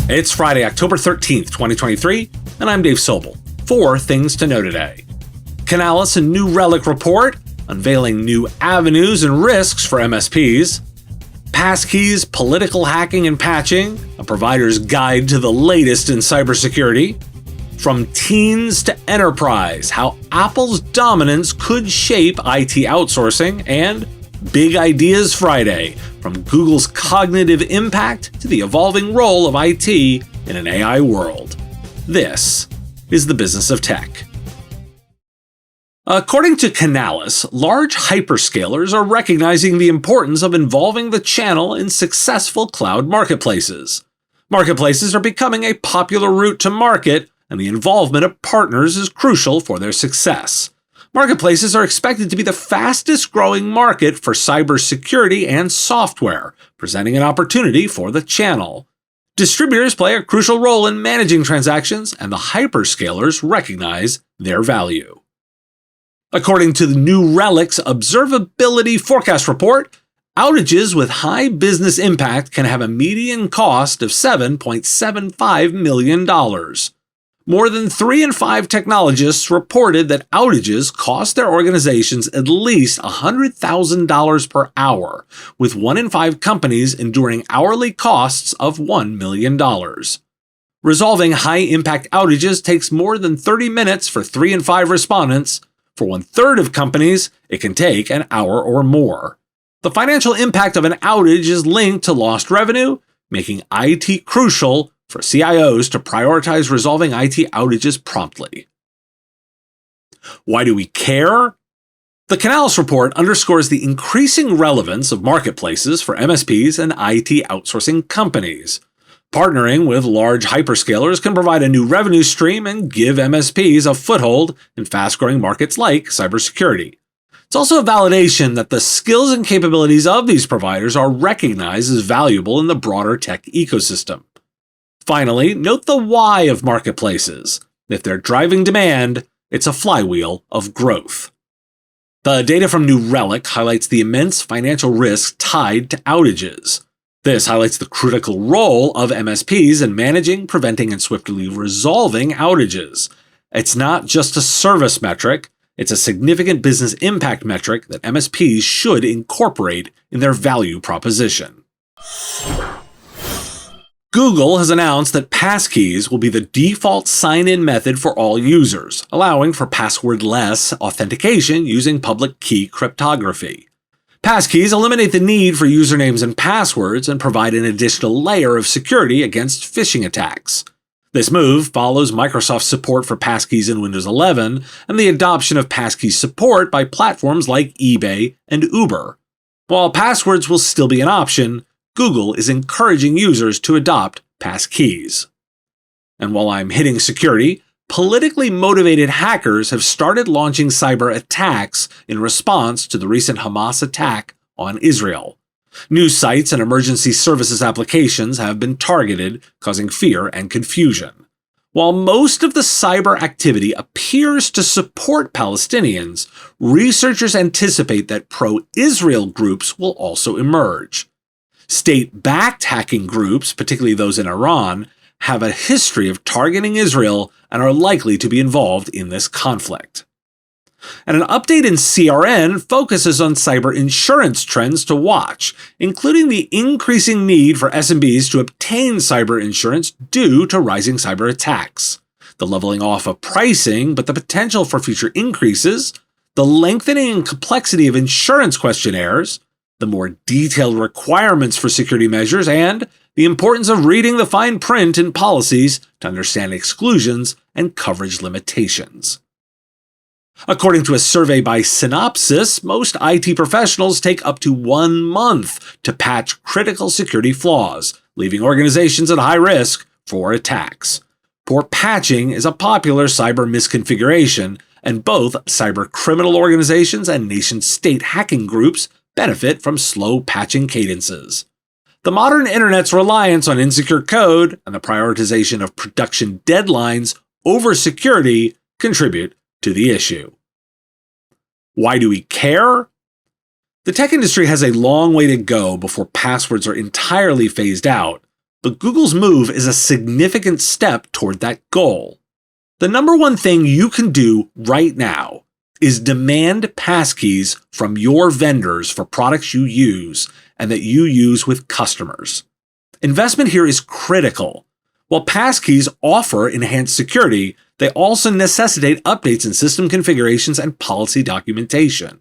It's Friday, October 13th, 2023, and I'm Dave Sobel. 4 things to know today. Canalys and New Relic report, unveiling new avenues and risks for MSPs. Passkeys, political hacking and patching, a provider's guide to the latest in cybersecurity. From teens to enterprise, how Apple's dominance could shape IT outsourcing, and Big Ideas Friday, from Google's cognitive impact to the evolving role of IT in an AI world. This is the business of tech. According to Canalys, large hyperscalers are recognizing the importance of involving the channel in successful cloud marketplaces. Marketplaces are becoming a popular route to market, and the involvement of partners is crucial for their success. Marketplaces are expected to be the fastest growing market for cybersecurity and software, presenting an opportunity for the channel. Distributors play a crucial role in managing transactions, and the hyperscalers recognize their value. According to the New Relic's Observability Forecast Report, outages with high business impact can have a median cost of $7.75 million. More than 3 in 5 technologists reported that outages cost their organizations at least $100,000 per hour, with 1 in 5 companies enduring hourly costs of $1 million. Resolving high-impact outages takes more than 30 minutes for 3 in 5 respondents. For 1/3 of companies, it can take an hour or more. The financial impact of an outage is linked to lost revenue, making IT crucial for CIOs to prioritize resolving IT outages promptly. Why do we care? The Canalys report underscores the increasing relevance of marketplaces for MSPs and IT outsourcing companies. Partnering with large hyperscalers can provide a new revenue stream and give MSPs a foothold in fast-growing markets like cybersecurity. It's also a validation that the skills and capabilities of these providers are recognized as valuable in the broader tech ecosystem. Finally, note the why of marketplaces. If they're driving demand, it's a flywheel of growth. The data from New Relic highlights the immense financial risk tied to outages. This highlights the critical role of MSPs in managing, preventing, and swiftly resolving outages. It's not just a service metric, it's a significant business impact metric that MSPs should incorporate in their value proposition. Google has announced that Passkeys will be the default sign-in method for all users, allowing for password-less authentication using public key cryptography. Passkeys eliminate the need for usernames and passwords and provide an additional layer of security against phishing attacks. This move follows Microsoft's support for Passkeys in Windows 11 and the adoption of Passkeys support by platforms like eBay and Uber. While passwords will still be an option, Google is encouraging users to adopt Passkeys. And while I'm hitting security, politically motivated hackers have started launching cyber attacks in response to the recent Hamas attack on Israel. News sites and emergency services applications have been targeted, causing fear and confusion. While most of the cyber activity appears to support Palestinians, researchers anticipate that pro-Israel groups will also emerge. State-backed hacking groups, particularly those in Iran, have a history of targeting Israel and are likely to be involved in this conflict. And an update in CRN focuses on cyber insurance trends to watch, including the increasing need for SMBs to obtain cyber insurance due to rising cyber attacks, the leveling off of pricing but the potential for future increases, the lengthening and complexity of insurance questionnaires, the more detailed requirements for security measures, and the importance of reading the fine print in policies to understand exclusions and coverage limitations. According to a survey by Synopsys, most IT professionals take up to 1 month to patch critical security flaws, leaving organizations at high risk for attacks. Poor patching is a popular cyber misconfiguration, and both cyber criminal organizations and nation-state hacking groups benefit from slow patching cadences. The modern internet's reliance on insecure code and the prioritization of production deadlines over security contribute to the issue. Why do we care? The tech industry has a long way to go before passwords are entirely phased out, but Google's move is a significant step toward that goal. The number one thing you can do right now is demand passkeys from your vendors for products you use and that you use with customers. Investment here is critical. While passkeys offer enhanced security, they also necessitate updates in system configurations and policy documentation.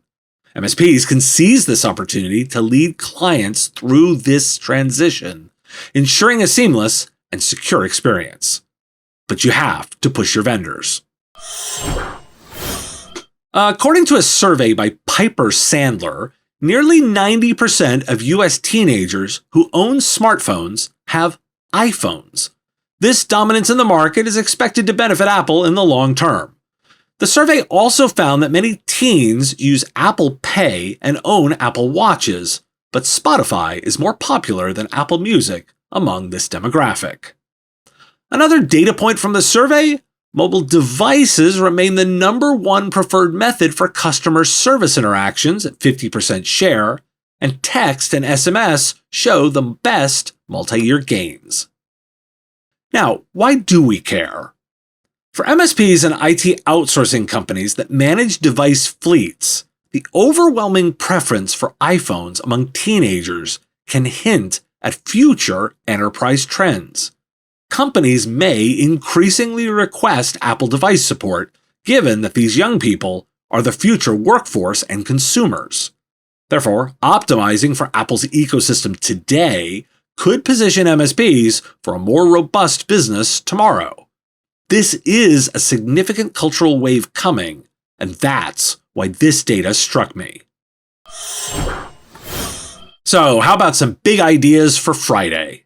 MSPs can seize this opportunity to lead clients through this transition, ensuring a seamless and secure experience. But you have to push your vendors. According to a survey by Piper Sandler, nearly 90% of US teenagers who own smartphones have iPhones. This dominance in the market is expected to benefit Apple in the long term. The survey also found that many teens use Apple Pay and own Apple Watches, but Spotify is more popular than Apple Music among this demographic. Another data point from the survey: mobile devices remain the number one preferred method for customer service interactions at 50% share, and text and SMS show the best multi-year gains. Now, why do we care? For MSPs and IT outsourcing companies that manage device fleets, the overwhelming preference for iPhones among teenagers can hint at future enterprise trends. Companies may increasingly request Apple device support, given that these young people are the future workforce and consumers. Therefore, optimizing for Apple's ecosystem today could position MSPs for a more robust business tomorrow. This is a significant cultural wave coming, and that's why this data struck me. So, how about some big ideas for Friday?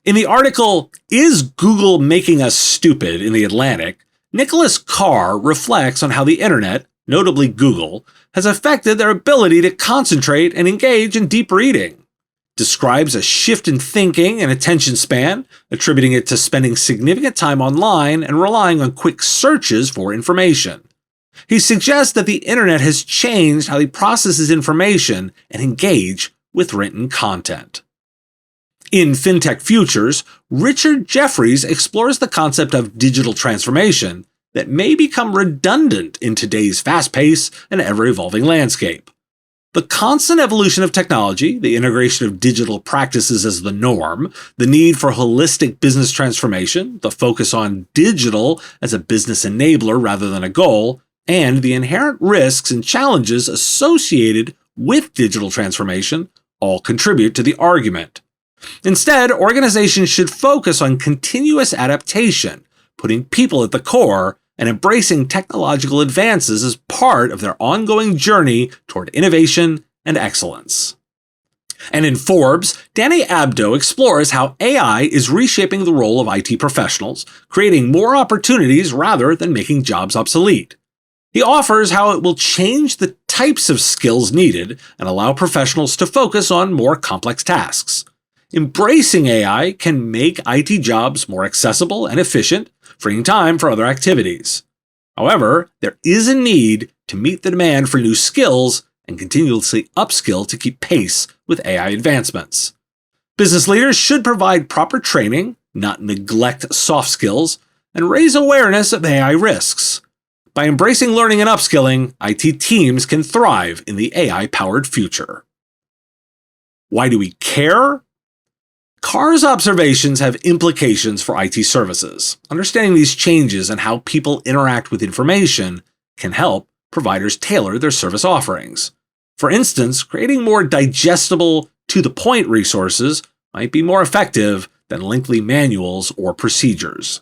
In the article, "Is Google Making Us Stupid?" in The Atlantic, Nicholas Carr reflects on how the internet, notably Google, has affected their ability to concentrate and engage in deep reading. Describes a shift in thinking and attention span, attributing it to spending significant time online and relying on quick searches for information. He suggests that the internet has changed how he processes information and engage with written content. In FinTech Futures, Richard Jeffries explores the concept of digital transformation that may become redundant in today's fast-paced and ever-evolving landscape. The constant evolution of technology, the integration of digital practices as the norm, the need for holistic business transformation, the focus on digital as a business enabler rather than a goal, and the inherent risks and challenges associated with digital transformation all contribute to the argument. Instead, organizations should focus on continuous adaptation, putting people at the core, and embracing technological advances as part of their ongoing journey toward innovation and excellence. And in Forbes, Danny Abdo explores how AI is reshaping the role of IT professionals, creating more opportunities rather than making jobs obsolete. He offers how it will change the types of skills needed and allow professionals to focus on more complex tasks. Embracing AI can make IT jobs more accessible and efficient, freeing time for other activities. However, there is a need to meet the demand for new skills and continuously upskill to keep pace with AI advancements. Business leaders should provide proper training, not neglect soft skills, and raise awareness of AI risks. By embracing learning and upskilling, IT teams can thrive in the AI-powered future. Why do we care? Carr's observations have implications for IT services. Understanding these changes and how people interact with information can help providers tailor their service offerings. For instance, creating more digestible, to-the-point resources might be more effective than lengthy manuals or procedures.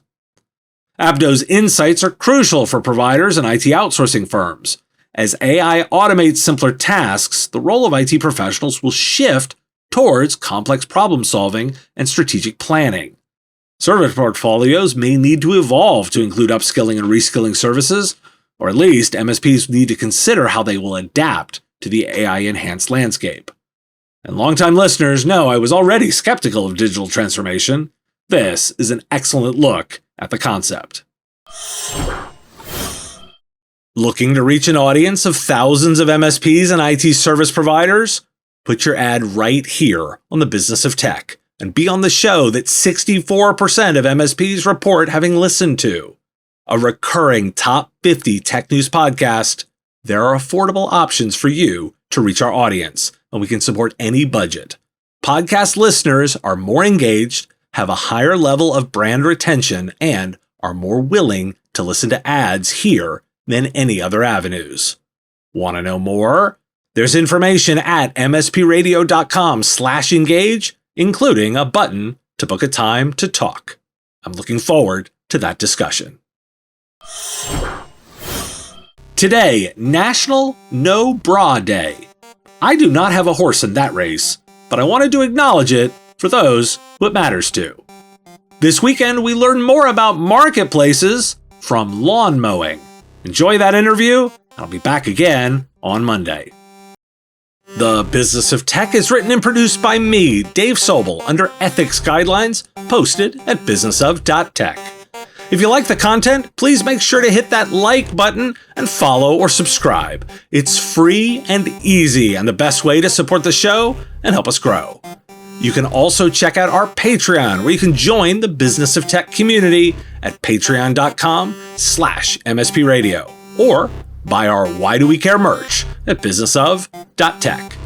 Abdo's insights are crucial for providers and IT outsourcing firms. As AI automates simpler tasks, the role of IT professionals will shift towards complex problem-solving and strategic planning. Service portfolios may need to evolve to include upskilling and reskilling services, or at least MSPs need to consider how they will adapt to the AI-enhanced landscape. And longtime listeners know I was already skeptical of digital transformation. This is an excellent look at the concept. Looking to reach an audience of thousands of MSPs and IT service providers? Put your ad right here on the Business of Tech, and be on the show that 64% of MSPs report having listened to. A recurring top 50 tech news podcast, there are affordable options for you to reach our audience, and we can support any budget. Podcast listeners are more engaged, have a higher level of brand retention, and are more willing to listen to ads here than any other avenues. Want to know more? There's information at mspradio.com/engage, including a button to book a time to talk. I'm looking forward to that discussion. Today, National No Bra Day. I do not have a horse in that race, but I wanted to acknowledge it for those who it matters to. This weekend, we learn more about marketplaces from lawn mowing. Enjoy that interview. I'll be back again on Monday. The Business of Tech is written and produced by me, Dave Sobel, under ethics guidelines posted at businessof.tech. If you like the content, please make sure to hit that like button and follow or subscribe. It's free and easy and the best way to support the show and help us grow. You can also check out our Patreon, where you can join the Business of Tech community at patreon.com/MSP Radio, or buy our Why Do We Care merch at businessof.tech.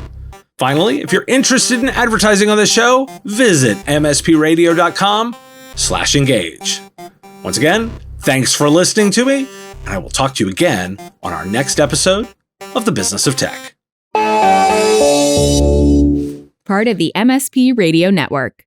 Finally, if you're interested in advertising on the show, visit mspradio.com/engage. Once again, thanks for listening to me, and I will talk to you again on our next episode of The Business of Tech. Part of the MSP Radio Network.